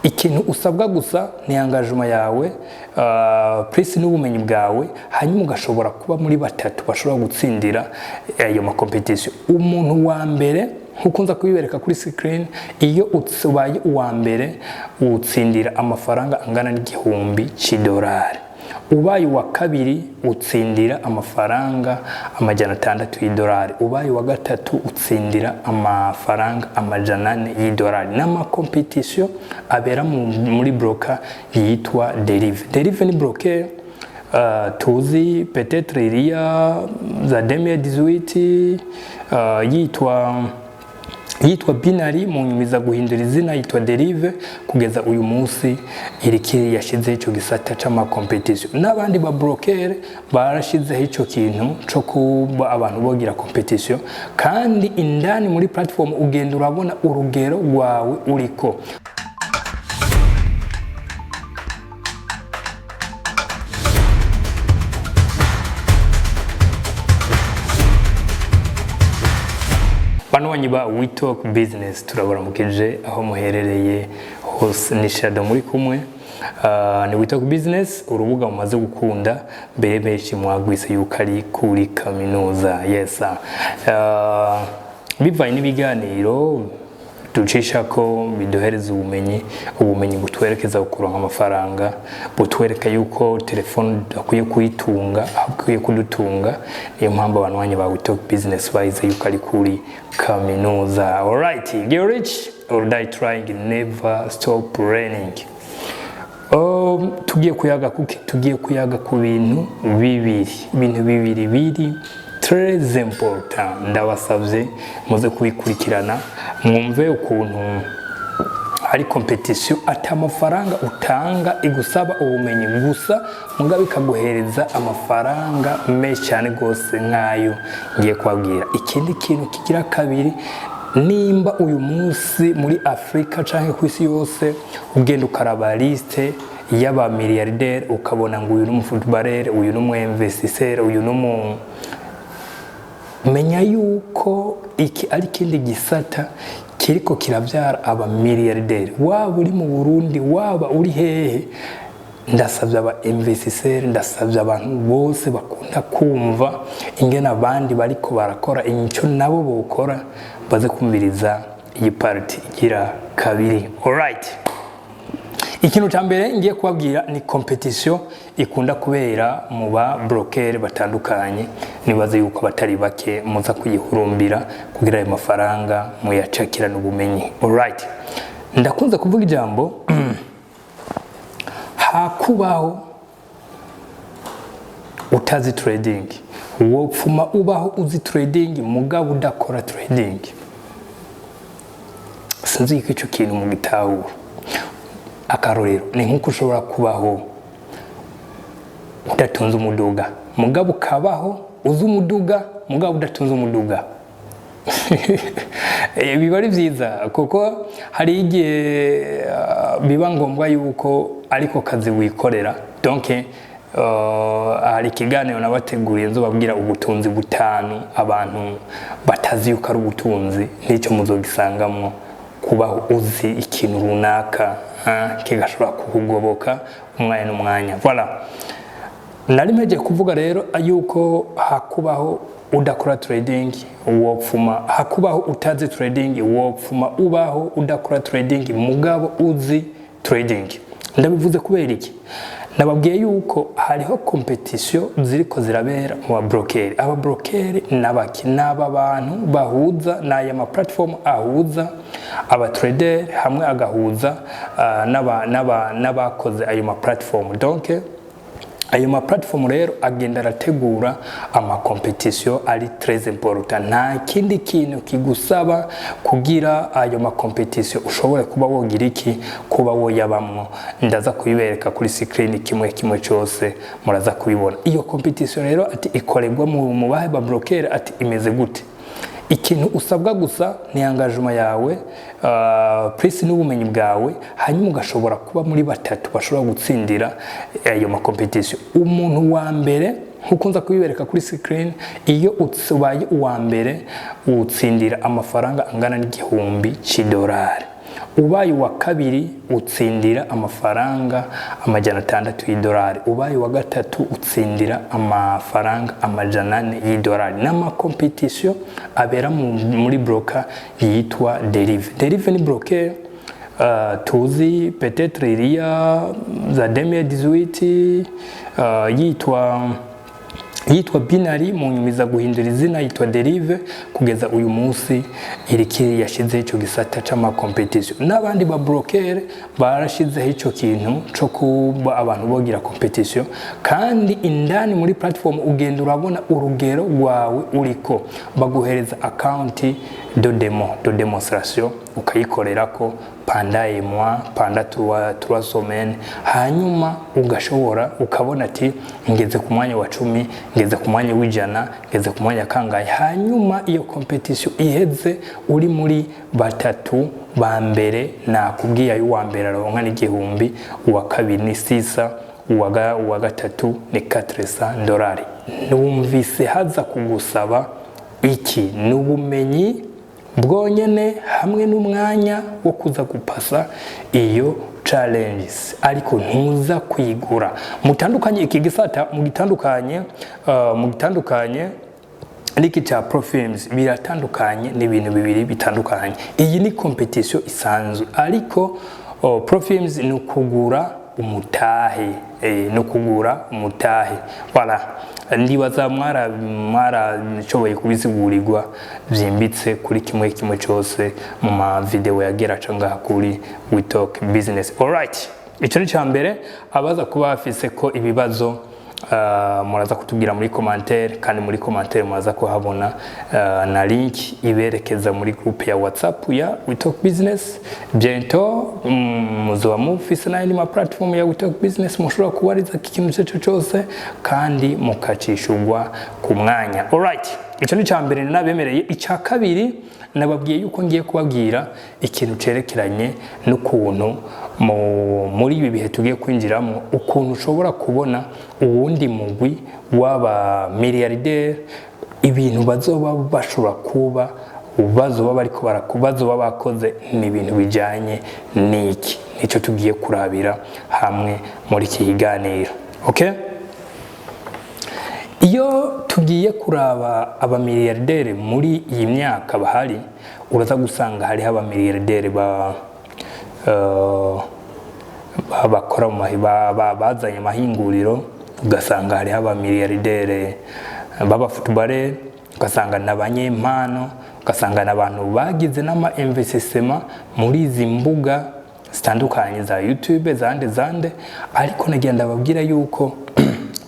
ikintu usabwa gusa ni engagement yawe, plus n'ubumenyi bwawe, hanyuma ugashobora kuba muri batatu bashobora gutsindira ayo ma competition. Umuntu wa mbere nkukunza kubibereka kuri screen, iyo utsubaye uwa mbere utsindira amafaranga angana $1,000. Ubaye wa kabiri utsindira amafaranga $600. Ubaye wa gatatu utsindira amafaranga $400. Nama competition abera muri broker yitwa Derive. Derive ni broker tuzi peut-être iriya za 2018 yitwa Binary, mu nyumiza guhindura izina yitwa Derive. Kugeza uyu munsi iriki yashize ico gisata c'ama competition, n'abandi ba broker barashize ico kintu cyo kuba abantu bogira competition, kandi indani muri platform ugenda urabona urugero rwawe uriko. Bano wanyiba We Talk Business turabaramukije aho muherereye hose, ni Shadow muri kumwe. Ni We Talk Business, urubuga mumaze gukunda mbere benshi mwagwise yuko ari kuri kaminuza. Yes, bivaye n'ibiganiro ducisha ko biduhereza ubumenyi butwerekeza kuronka amafaranga, butwereka yuko telefone akwiye kuyitunga, akwiye kudutunga. Niyo mpamvu abantu banye ba We Talk Business bayize yuko ari kuri kaminuza. Alright, get rich or die trying, never stop learning. Tugiye kuyaga ku bintu bibiri biri très important. Ndabasavye muze kubikurikirana mwumve ukuntu hari competition atamafaranga utanga igusaba ubumenyi gusa, mugabe ikaguhereza amafaranga menshi cyane gose nkayo ngiye kwabwira. Ikindi kintu kigira kabiri, nimba uyu munsi muri Afrika canke ku isi yose ugenda ukaraba liste y'aba milliardaire ukabona ngo uyu n'umufootballer, uyu n'umuinvestisseur, uyu n'umu, menya yuko iki ari kindi gisata kiriko kiravyara aba milliardaire. Waba uri mu Burundi, waba uri hehe, ndasavye aba investisseur, ndasavye abantu bose bakunda kumva ingena abandi bariko barakora inco nabo bokora, baze kumviriza iyi party igira kabiri. Alright, ikintu cyambere ngiye kubabwira ni competition ikunda kubera mu ba broker batandukanye. Nibaze yuko batari bake muza kuyihurumbira kugira ayo mafaranga muyacakira n'ubumenyi. Alright, ndakunze kuvuga ijambo hakubaho utazi trading, wopfuma ubaho uzi trading mugabo udakora trading. Sinzi ko ico kintu mu gitahura. Akarorero ni nkuko ushobora kubaho udatunze umuduga mugabo ukabaho uzi umuduga mugabo udatunze umuduga. Biba ari byiza kuko hari igihe biba ngombwa yuko ariko kazi wikorera. Donc hari ikiganiro nabateguriye nzobabwira ubutunzi butanu abantu batazi yuko ari ubutunzi, n'icyo muzogisangamwo kubaho uzi ikintu runaka kigashobora kukugoboka umwanya n'umwanya. Voilà, nari meje kuvuga rero yuko hakubaho udakora trading wopfuma, hakubaho utazi trading wopfuma ubaho udakora trading mugabo uzi trading. Ndabivuze kubera iki? Nababwiye yuko hariho competition ziriko zirabera mu broker. Aba broker nabaki naba bantu bahuza n'aya ma platform ahuza aba trader hamwe agahuza n'abakoze ayo ma platform. Donc ayo ma platform rero agenda arategura ama competition ari très important. Nta kindi kintu kigusaba kugira ayo ma competition ushobore kuba wogira iki, kuba woyabamwo. Ndaza kuyibereka kuri screen kimwe cyose muraza kubibona. Iyo competition rero ati ikoregwa mu bahe ba broker, ati imeze gute. Ikintu usabwa gusa ni engagement yawe, plus n'ubumenyi bwawe, hanyuma ugashobora kuba muri batatu bashobora gutsindira ayo ma competition. Umuntu wa mbere nkukunza kubibereka kuri screen, iyo utsubaye uwa mbere utsindira amafaranga angana $1,000. ubaye wa kabiri utsindira amafaranga amajana 600 y'idolari, ubaye wa gatatu utsindira amafaranga amajana 4 y'idolari. N'ama competition abera muri broker yitwa Derive. Derive ni broker tuzi peut-être iriya za 2018 yitwa Binary, mu nyumiza guhindura izina yitwa Derive, kugeza uyu munsi iriki yashize ico gisata c'ama competition. N'abandi ba broker barashizeho ico kintu co kuba abantu bogira competition, kandi indani muri platform ugenda urabona urugero rwawe uriko, baguhereza account de démonstration ukayikorerako pendant un mois, pendant 3 semaines, hanyuma ugashobora ukabona ati ngeze ku mwanya wa 10, ngeze ku mwanya w'ijana, ngeze ku mwanya kangahe. Hanyuma iyo competition iheze uri muri batatu ba mbere, nakubwiye ayo wa mbere aronka n'igihumbi, uwa kabiri ni 600, uwa gatatu ni $400. Numvise haza kugusaba iki? N'ubumenyi bwonyene hamwe n'umwanya wo kuza gupasa iyo challenges, ariko ntuza kwigura. Mutandukanye iki gisata, mugitandukanye niki cha Profilms, biratandukanye n'ibintu bibiri bitandukanye. Iyi ni competition isanzwe, ariko Profilms ni kugura umutahe, no kugura umutahe. Voilà, ndibaza mwara nshoboye kubisigurirwa byimbitse kuri kimwe cyose mu ma video yagera canga kuri We Talk Business. Alright, icyo ni cyambere. Abaza kuba afise ko ibibazo muraza kutubwira muri commentaire, kandi muri commentaire muraza ko habona na link iberekeza muri groupe ya WhatsApp ya We Talk Business. Bientôt muzoba mufise na ma platform ya We Talk Business, mushobora kubariza ikintu cyose kandi mukacishurwa ku mwanya. Alright, icyo ni cyambere nabemereye. Icya kabiri, nababwiye yuko ngiye kubabwira ikintu cerekeranye n'ukuntu muri ibi bihe tugiye kwinjiramo, ukuntu ushobora kubona uwundi mugwi w'aba milliardaire, ibintu bazoba bashobora kuba bazoba bariko bazoba bakoze ni ibintu bijanye n'iki. Nico tugiye kurabira hamwe muri iki kiganiro. Okay, iyo tugiye kuraba aba milliardaire muri iyi myaka bahari, uraza gusanga hari aba milliardaire bakora bazanye amahinguriro, ugasanga hari aba milliardaire baba footballer, ugasanga n'abanyempano, ugasanga n'abantu bagize n'ama investissement muri izi mbuga zitandukanye za YouTube zande. Ariko nagenda babwira yuko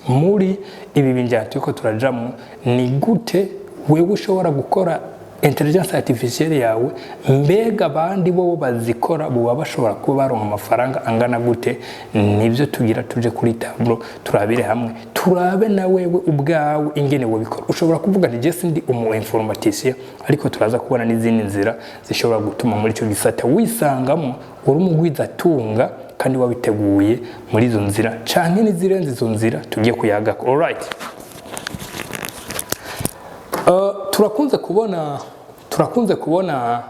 muri ibi binjya tuko turajamo, ni gute wewe ushobora gukora intelligence artificielle yawe, mbega abandi bo bazikora bo bashobora kuba baronka amafaranga angana gute. Nibyo tugira tuje kuri tableau turabire hamwe, turabe na wewe ubwawe ingene wo bikora. Ushobora kuvuga nti Jesse ndi umu informaticien, ariko turaza kubona n'izindi nzira zishobora gutuma muri cyo gisata wisangamo uri umugwiza tunga kandi wabiteguye muri izo nzira, canke n'izirenze izo nzira tugiye kuyaga. Alright, turakunze kubona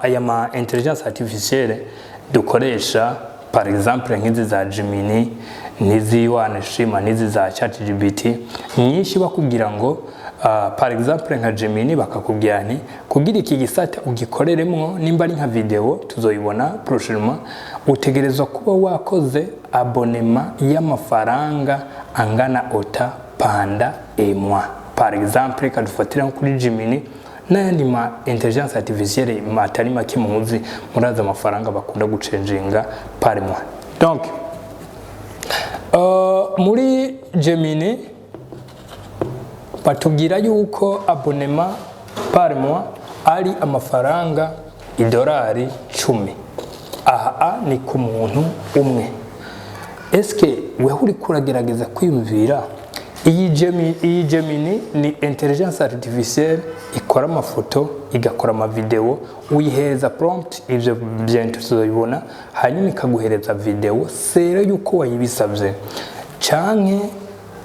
aya ma intelligence artificielle dukoresha, par exemple nk'izi za Gemini, n'izi Wanashima, n'izi za ChatGPT nyinshi, bakubwira ngo par exemple nka Gemini bakakubwira nti kugira iki gisata ugikoreremo, nimba ari nka video tuzoyibona prochainement, utegerezwa kuba wakoze abonnement y'amafaranga angana ota panda emwa. Par exemple kadufatira kuri Gemini n'ayandi ma intelligence artificielle matari make muzi, muraza amafaranga bakunda gucenjinga par mois. Donc muri Gemini batubwira yuko abonnement par mois ari amafaranga $10. Aha ni ku muntu umwe. Eske wewe uri kuragerageza kwiyumvira iyi Gemini ni intelligence artificielle ikora amafoto, igakora ama video, uyihereza prompt, ivyo byento tuzobibona, hanyuma ikaguhereza video sere yuko wayibisabye, canke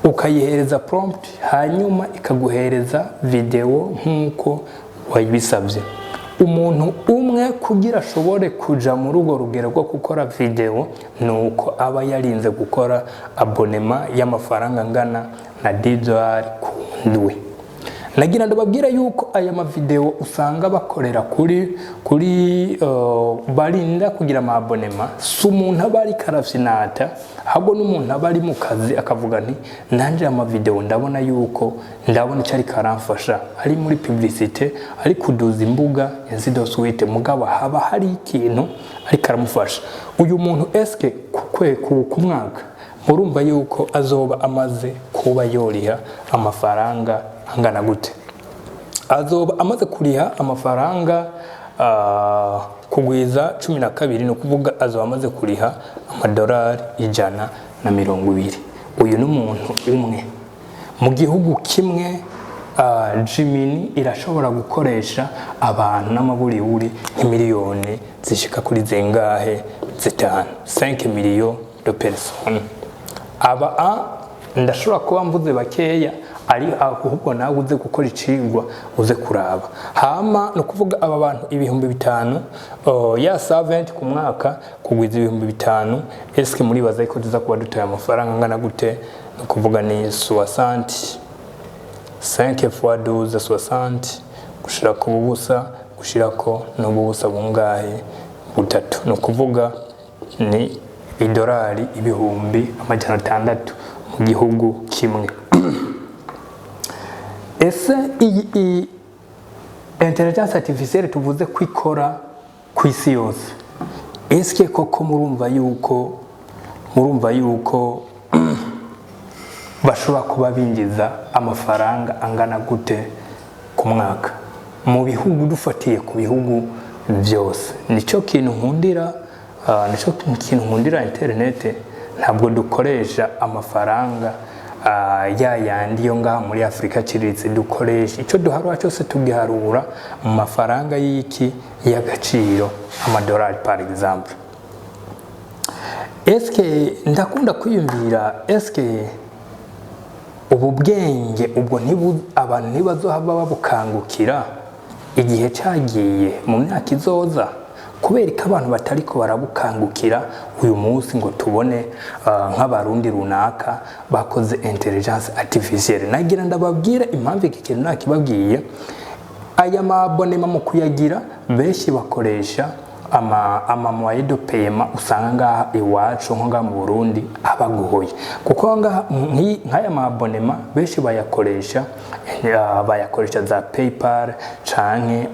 ukayihereza prompt hanyuma ikaguhereza video nkuko wayibisabye. umuntu umwe kugira ashobore kuja muri urwo rugero rwo gukora video nuko aba yarinze gukora abonema y'amafaranga angana na $10 ku ndwi. Nagira ndababwira yuko aya mavideo usanga bakorera kuri barinda kugira amabonema si umuntu aba ari karafyinata, ahubwo n'umuntu aba ari mu kazi akavuga nti nanje amavideo ndabona yuko ndabona cyari karamfasha ari muri publicité ari kuduza imbuga Insido Suite, mugabo haba hari ikintu ari karamufasha. Uyu muntu eske ku mwaka murumva yuko azoba amaze kuba yoriha amafaranga angana gute? Azoba amaze kuriha amafaranga kugwiza 12, no kuvuga azoba amaze kuriha amadolari $120. Uyu n'umuntu umwe mu gihugu kimwe. Gemini irashobora gukoresha abantu n'amaburiwuri nk'imiliyoni zishika kuri zengahe zitanu, 5 millions de personnes. Ndashobora kuba mvuze bakeya, ari ahubwo nawe uze gukora icigwa uze kuraba. Hama no kuvuga aba bantu 5,000 ya servant ku mwaka kugwiza 5,000, eske muri baza ko tuza kuba dutoye amafaranga angana gute? No kuvuga ni 60, 5 fois 12 60, gushira ku bubusa gushira ko no bubusa bungahe butatu, no kuvuga ni $600 mu gihugu kimwe. Ese iyi intelligence artificielle tuvuze kwikora kwisi yose, eske koko murumva yuko bashobora kuba binjiza amafaranga angana gute ku mwaka mu bihugu, dufatiye ku bihugu byose? Nico kintu nkundira internet. Ntabwo dukoresha amafaranga yayandi yo ngaha muri Afrika ciriritse, dukoresha ico duharura cyose tugiharura mu mafaranga y'iki y'agaciro, amadolari par exemple. Eske ndakunda kwiyumvira, eske ubu bwenge ubwo abantu ntibazohava babukangukira igihe cyagiye mu myaka izoza? Kubera ko abantu batariko barabukangukira uyu munsi ngo tubone nk'abarundi runaka bakoze intelligence artificielle. Nagira ndababwira impamvu iki kintu nakibabwiye. Aya mabonema mu kuyagira benshi bakoresha moyen de paiement usanga ngaha iwacu nko ngaha mu Burundi abaguhoye, kuko ngaha nk'aya mabonema benshi bayakoresha za PayPal canke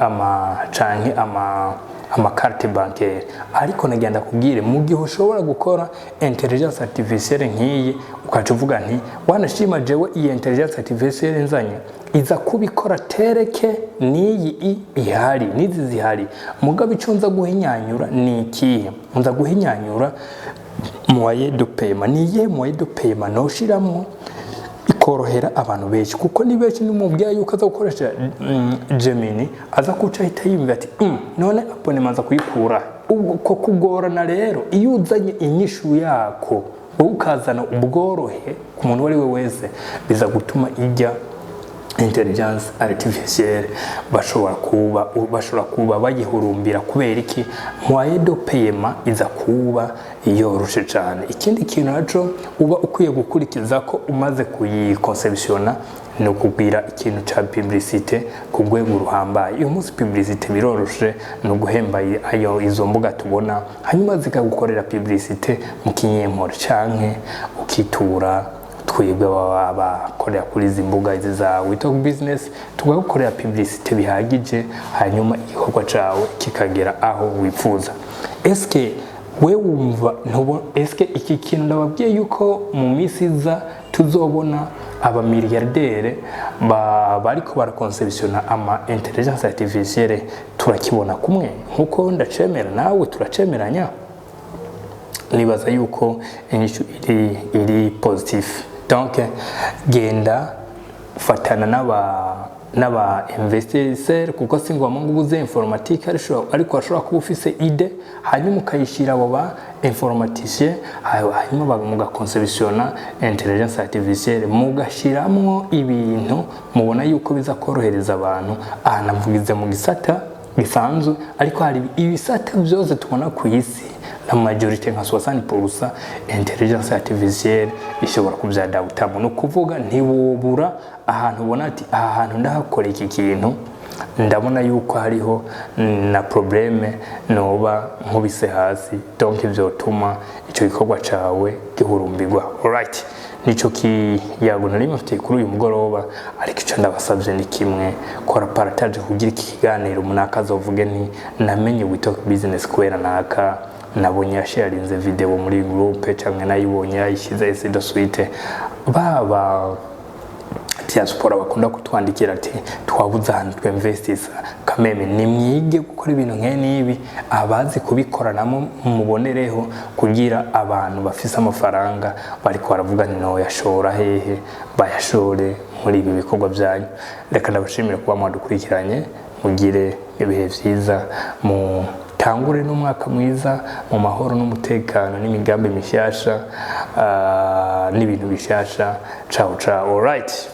carte bancaire. Ariko nagenda kubwire, mu gihe ushobora gukora intelligence artificielle nk'iyi ukaca uvuga nti wanashima jewe iyi intelligence artificielle nzanye iza kubikora tereke n'iyi ihari n'izi zihari, mugabo ico nza guhinyanyura ni ikihe? Nza guhinyanyura moyen de paiement. Niye moyen de paiement no shiramwo ikorohera abantu benshi, kuko ni benshi n'umubwiye yuko aza gukoresha Gemini aza kuca hita yimva ati none abonema aza kuyikura. Ubwo kugorana rero iyo uzanye inyishu yako ukazana ubworohe ku muntu wari we wese, biza gutuma ijya intelligence artificielle bashobora kuba bayihurumbira. Kubera iki? Moyen de paiement iza kuba yoroshe cyane. Ikindi kintu naco uba ukwiye gukurikiza ko umaze kuyiconceptiona ni ukubwira ikintu ca publicité ku rwego ruhambaye. Uyu munsi publicité biroroshe, no guhemba izo mbuga tubona, hanyuma zikagukorera publicité mu kinyemporo canke ukitura twebwe abakorera kuri izi mbuga za WeTalk Business, tugakorera publicité bihagije, hanyuma igikorwa cawe kikagera aho wifuza. Eske we wumva eske iki kintu ndababwiye yuko mu minsi iza tuzobona abamiliyardere bariko baraconceptiona ama intelligence artificielle? Turakibona kumwe nkuko ndacemera nawe turacemeranya. Nibaza yuko inyishu iri positive. Donc genda fatana n'aba investisseurs, kuko singwa mungu buze informatique ariko ashobora kuba ufise ide, hanyuma ukayishira abo ba informaticien, hanyuma mugaconceptiona intelligence artificielle, mugashiramwo ibintu mubona yuko biza korohereza abantu. Navugize mu gisata bisanzwe, ariko hari ibisata byose tubona ku isi la majorité nka 60% intelligence artificielle ishobora kubyadawutamo. No kuvuga ntibubura ahantu ubona ati aha hantu ndahakora iki kintu ndabona yuko hariho na probleme noba nkubise hasi, donc byotuma icyo gikorwa cawe gihurumbirwa. Alright, nico kiyago nari mfite kuri uyu mugoroba, ariko icyo ndabasabye ni kimwe, kora partage kugira iki kiganiro umunaka azovuge nti namenye WeTalk Business kubera naka nabonye yasharinze video muri groupe cyangwa nayibonye yayishyize ese de suite. Baba diaspora bakunda kutwandikira ati twabuze ahantu twinvestisa, kameme nimwige gukora ibintu nk'ibi, abazi kubikoranamo mubonereho kugira abantu bafise amafaranga bariko baravuga no yashora hehe bayashore muri ibi bikorwa byanyu. Reka ndabashimira kuba mwadukurikiranye, mugire ibihe byiza, mu tangure n'umwaka mwiza mu mahoro n'umutekano n'imigambi mishasha n'ibintu bishasha. Ciao ciao. Alright.